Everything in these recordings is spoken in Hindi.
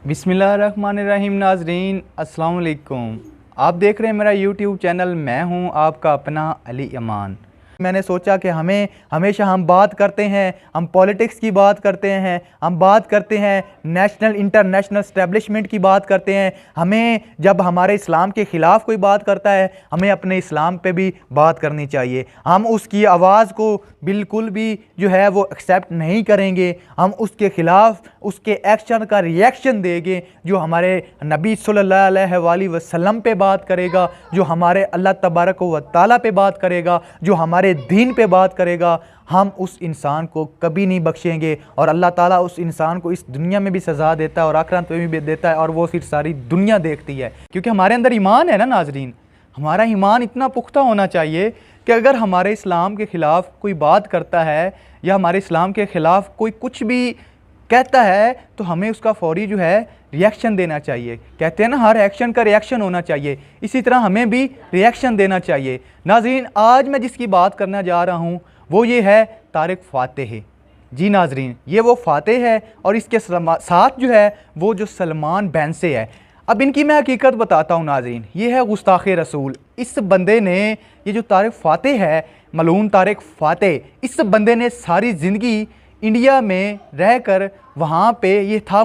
बिस्मिल्लाहिर्रहमानिर्रहीम। नाजरीन अस्सलाम वालेकुम। आप देख रहे हैं मेरा यूट्यूब चैनल। मैं हूं आपका अपना अली अमान। मैंने सोचा कि हमेशा हम बात करते हैं, हम पॉलिटिक्स की बात करते हैं, हम बात करते हैं नेशनल इंटरनेशनल स्टैब्लिशमेंट की बात करते हैं। हमें जब हमारे इस्लाम के ख़िलाफ़ कोई बात करता है, हमें अपने इस्लाम पे भी बात करनी चाहिए। हम उसकी आवाज़ को बिल्कुल भी जो है वो एक्सेप्ट नहीं करेंगे। हम उसके ख़िलाफ़ उसके एक्शन का रिएक्शन देंगे जो हमारे नबी सल्लल्लाहु अलैहि वसल्लम पे बात करेगा, जो हमारे अल्लाह तबारक व तआला पे बात करेगा, जो हमारे दीन पे बात करेगा। हम उस इंसान को कभी नहीं बख्शेंगे और अल्लाह ताला उस इंसान को इस दुनिया में भी सज़ा देता है और आखिरत में भी देता है, और वो फिर सारी दुनिया देखती है। क्योंकि हमारे अंदर ईमान है ना नाजरीन। हमारा ईमान इतना पुख्ता होना चाहिए कि अगर हमारे इस्लाम के ख़िलाफ़ कोई बात करता है या हमारे इस्लाम के ख़िलाफ़ कोई कुछ भी कहता है तो हमें उसका फौरी जो है रिएक्शन देना चाहिए। कहते हैं ना, हर एक्शन का रिएक्शन होना चाहिए। इसी तरह हमें भी रिएक्शन देना चाहिए। नाज़रीन, आज मैं जिसकी बात करना जा रहा हूँ वो ये है तारिक फ़ातेह। जी नाज़रीन, ये वो फ़ातेह है और इसके साथ जो है वो जो सलमान बैंसे है। अब इनकी मैं हकीकत बताता हूँ नाज़रीन। ये है गुस्ताख़ रसूल। इस बंदे ने, ये जो तारिक फ़ातेह है, मलून तारिक फ़ातेह, इस बंदे ने सारी ज़िंदगी इंडिया में रहकर वहाँ पे, ये था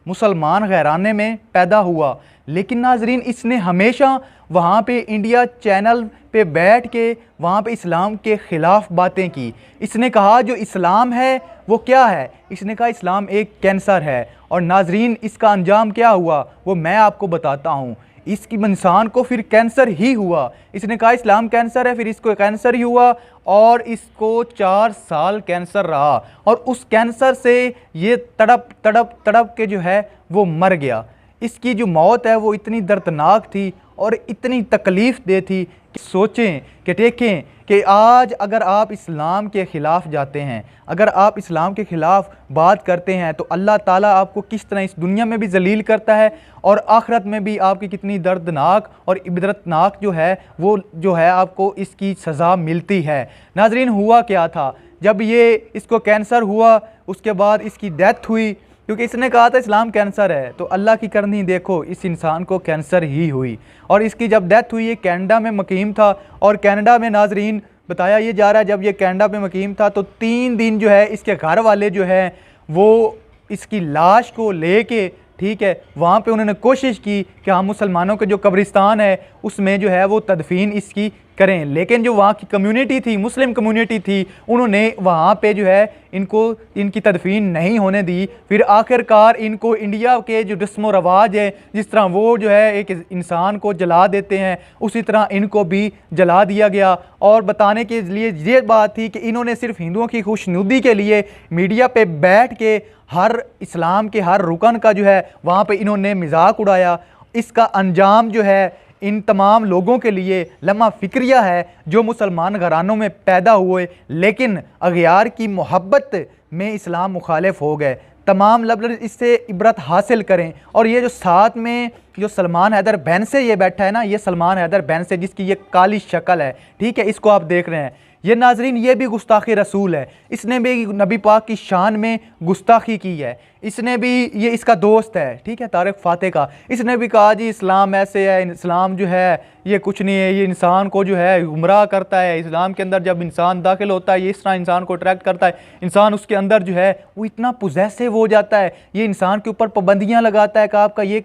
मुसलमान घराने में पैदा हुआ, लेकिन नाजरीन इसने हमेशा वहाँ पे इंडिया चैनल पे बैठ के वहाँ पे इस्लाम के ख़िलाफ़ बातें की। इसने कहा जो इस्लाम है वो क्या है? इसने कहा इस्लाम एक कैंसर है। और नाजरीन इसका अंजाम क्या हुआ वो मैं आपको बताता हूँ। इसकी इंसान को फिर कैंसर ही हुआ। इसने कहा इस्लाम कैंसर है, फिर इसको कैंसर ही हुआ और इसको 4 साल कैंसर रहा और उस कैंसर से ये तड़प के जो है वो मर गया। इसकी जो मौत है वो इतनी दर्दनाक थी और इतनी तकलीफ़ दे थी कि सोचें कि देखें कि आज अगर आप इस्लाम के ख़िलाफ़ जाते हैं, अगर आप इस्लाम के ख़िलाफ़ बात करते हैं तो अल्लाह ताला आपको किस तरह इस दुनिया में भी जलील करता है और आखिरत में भी आपकी कितनी दर्दनाक और इबरतनाक जो है वो जो है आपको इसकी सज़ा मिलती है। नाज़रीन, हुआ क्या था जब ये इसको कैंसर हुआ, उसके बाद इसकी डेथ हुई, क्योंकि इसने कहा था इस्लाम कैंसर है, तो अल्लाह की करनी देखो इस इंसान को कैंसर ही हुई। और इसकी जब डेथ हुई, ये कनाडा में मुकीम था और कनाडा में नाजरीन बताया ये जा रहा है जब ये कनाडा में मुकीम था तो 3 दिन जो है इसके घर वाले जो है वो इसकी लाश को लेके, ठीक है, वहाँ पे उन्होंने कोशिश की कि हम मुसलमानों के जो कब्रिस्तान है उसमें जो है वो तदफीन इसकी करें, लेकिन जो वहाँ की कम्युनिटी थी, मुस्लिम कम्युनिटी थी, उन्होंने वहाँ पे जो है इनकी तदफीन नहीं होने दी। फिर आखिरकार इनको इंडिया के जो रस्म व रवाज है, जिस तरह वो जो है एक इंसान को जला देते हैं उसी तरह इनको भी जला दिया गया। और बताने के लिए ये बात थी कि इन्होंने सिर्फ हिंदुओं की खुशनुदी के लिए मीडिया पे बैठ के हर इस्लाम के हर रुकन का जो है वहाँ पे इन्होंने मजाक उड़ाया। इसका अंजाम जो है इन तमाम लोगों के लिए लम्हा फ़िक्रिया है जो मुसलमान घरानों में पैदा हुए लेकिन अगयार की मोहब्बत में इस्लाम मुखालिफ हो गए। तमाम लब इससे इबरत हासिल करें। और ये जो साथ में जो सलमान हैदर बैंसे ये बैठा है ना, ये सलमान हैदर बैंसे जिसकी ये काली शक्ल है, ठीक है, इसको आप देख रहे हैं, ये नाजरीन ये भी गुस्ताखी रसूल है। इसने भी नबी पाक की शान में गुस्ताखी की है। इसने भी, ये इसका दोस्त है, ठीक है, तारिक फ़ातेह का, इसने भी कहा जी इस्लाम ऐसे है, इस्लाम जो है ये कुछ नहीं है, ये इंसान को जो है गुमराह करता है। इस्लाम के अंदर जब इंसान दाखिल होता है ये इस तरह इंसान को अट्रैक्ट करता है, इंसान उसके अंदर जो है वो इतना पोजेसिव हो जाता है, ये इंसान के ऊपर पाबंदियाँ लगाता है कि आपका ये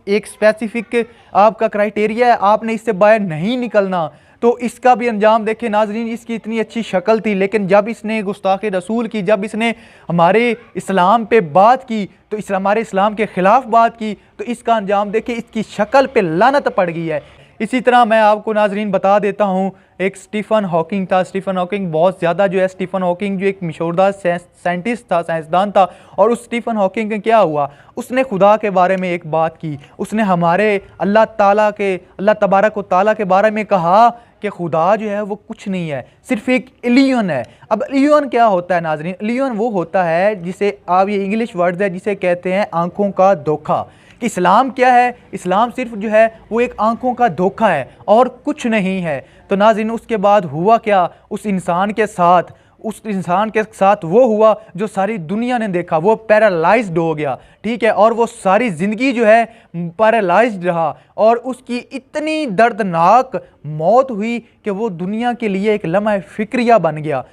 एक स्पेसिफिक आपका क्राइटेरिया है, आपने इससे बाहर नहीं निकलना। तो इसका भी अंजाम देखें नाजरीन। इसकी इतनी अच्छी शक्ल थी लेकिन जब इसने गुस्ताखी रसूल की, जब इसने हमारे इस्लाम पे बात की तो हमारे इस्लाम के ख़िलाफ़ बात की तो इसका अंजाम देखें, इसकी शक्ल पे लानत पड़ गई है। इसी तरह मैं आपको नाजरीन बता देता हूँ, एक स्टीफ़न हॉकिंग था। स्टीफ़न हॉकिंग बहुत ज़्यादा जो है, स्टीफ़न हॉकिंग जो एक मशहूर साइंटिस्ट था, साइंसदान था, और उस स्टीफ़न हॉकिंग का क्या हुआ, उसने खुदा के बारे में एक बात की। उसने हमारे अल्लाह तबारक व तआला के बारे में कहा कि खुदा जो है वो कुछ नहीं है, सिर्फ एक एलियन है। अब एलियन क्या होता है नाजरीन? एलियन वो होता है जिसे आप, ये इंग्लिश वर्ड है जिसे कहते हैं आंखों का धोखा। कि इस्लाम क्या है? इस्लाम सिर्फ जो है वो एक आंखों का धोखा है और कुछ नहीं है। तो नाज़रीन उसके बाद हुआ क्या उस इंसान के साथ? उस इंसान के साथ वो हुआ जो सारी दुनिया ने देखा, वो पैरालाइज्ड हो गया, ठीक है, और वो सारी ज़िंदगी जो है पैरालाइज्ड रहा और उसकी इतनी दर्दनाक मौत हुई कि वो दुनिया के लिए एक लम्हा फिक्रिया बन गया।